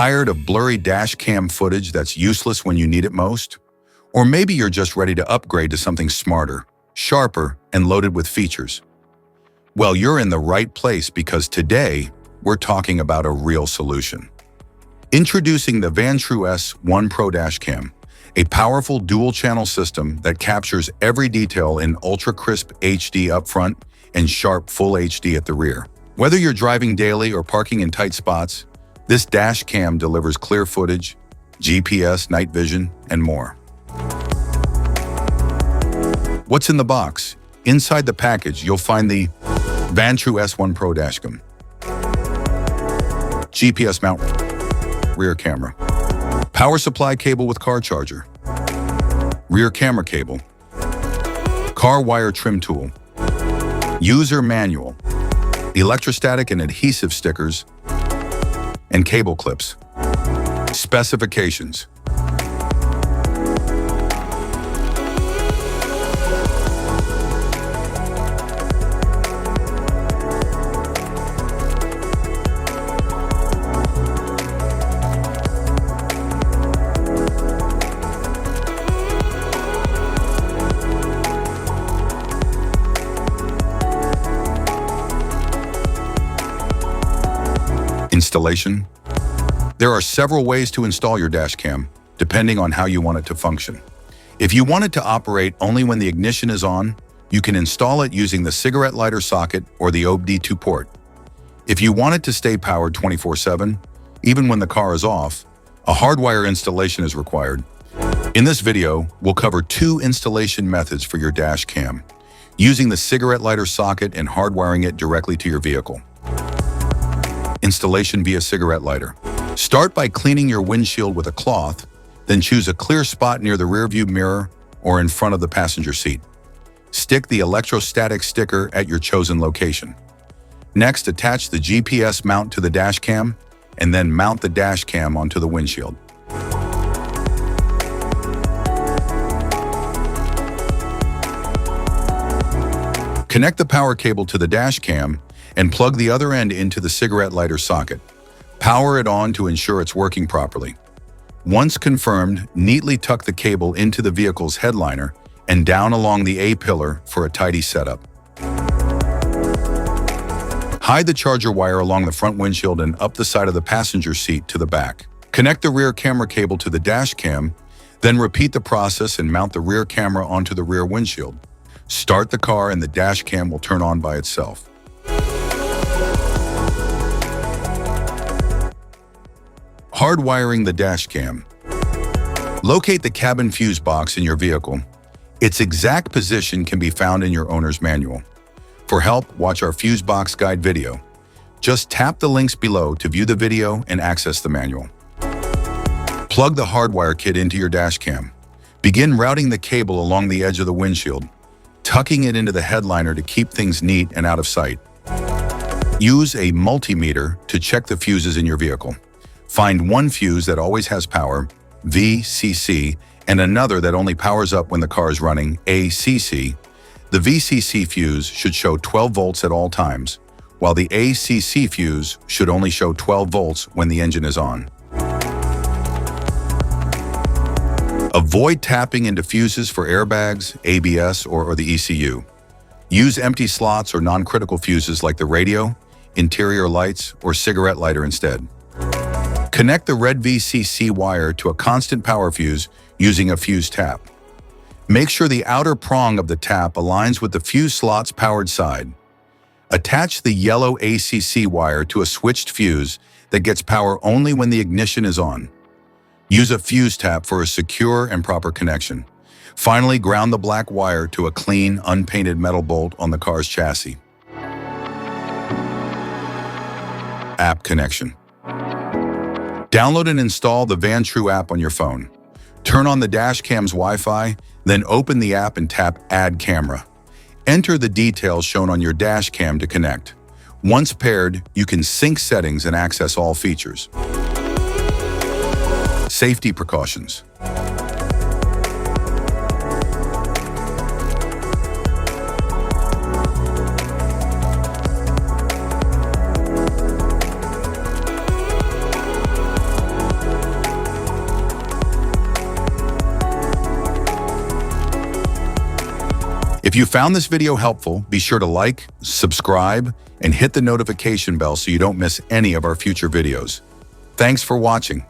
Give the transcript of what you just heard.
Tired of blurry dash cam footage that's useless when you need it most? Or maybe you're just ready to upgrade to something smarter, sharper, and loaded with features. Well, you're in the right place because today, we're talking about a real solution. Introducing the Vantrue S1 Pro DashCam, a powerful dual-channel system that captures every detail in ultra-crisp HD up front and sharp Full HD at the rear. Whether you're driving daily or parking in tight spots, this DashCam delivers clear footage, GPS, night vision, and more. What's in the box? Inside the package, you'll find the Vantrue S1 Pro DashCam, GPS mount, rear camera, power supply cable with car charger, rear camera cable, car wire trim tool, user manual, electrostatic and adhesive stickers, and cable clips. Specifications. Installation. There are several ways to install your DashCam, depending on how you want it to function. If you want it to operate only when the ignition is on, you can install it using the cigarette lighter socket or the OBD2 port. If you want it to stay powered 24/7, even when the car is off, a hardwire installation is required. In this video, we'll cover two installation methods for your DashCam, using the cigarette lighter socket and hardwiring it directly to your vehicle. Installation via cigarette lighter. Start by cleaning your windshield with a cloth, then choose a clear spot near the rearview mirror or in front of the passenger seat. Stick the electrostatic sticker at your chosen location. Next, attach the GPS mount to the DashCam and then mount the DashCam onto the windshield. Connect the power cable to the DashCam and plug the other end into the cigarette lighter socket. Power it on to ensure it's working properly. Once confirmed, neatly tuck the cable into the vehicle's headliner and down along the A-pillar for a tidy setup. Hide the charger wire along the front windshield and up the side of the passenger seat to the back. Connect the rear camera cable to the DashCam, then repeat the process and mount the rear camera onto the rear windshield. Start the car and the DashCam will turn on by itself. Hardwiring the DashCam. Locate the cabin fuse box in your vehicle. Its exact position can be found in your owner's manual. For help, watch our fuse box guide video. Just tap the links below to view the video and access the manual. Plug the hardwire kit into your DashCam. Begin routing the cable along the edge of the windshield, tucking it into the headliner to keep things neat and out of sight. Use a multimeter to check the fuses in your vehicle. Find one fuse that always has power, VCC, and another that only powers up when the car is running, ACC. The VCC fuse should show 12 volts at all times, while the ACC fuse should only show 12 volts when the engine is on. Avoid tapping into fuses for airbags, ABS, or the ECU. Use empty slots or non-critical fuses like the radio, interior lights, or cigarette lighter instead. Connect the red VCC wire to a constant power fuse using a fuse tap. Make sure the outer prong of the tap aligns with the fuse slot's powered side. Attach the yellow ACC wire to a switched fuse that gets power only when the ignition is on. Use a fuse tap for a secure and proper connection. Finally, ground the black wire to a clean, unpainted metal bolt on the car's chassis. App connection. Download and install the Vantrue app on your phone. Turn on the DashCam's Wi-Fi, then open the app and tap Add Camera. Enter the details shown on your DashCam to connect. Once paired, you can sync settings and access all features. Safety precautions. If you found this video helpful, be sure to like, subscribe, and hit the notification bell so you don't miss any of our future videos. Thanks for watching.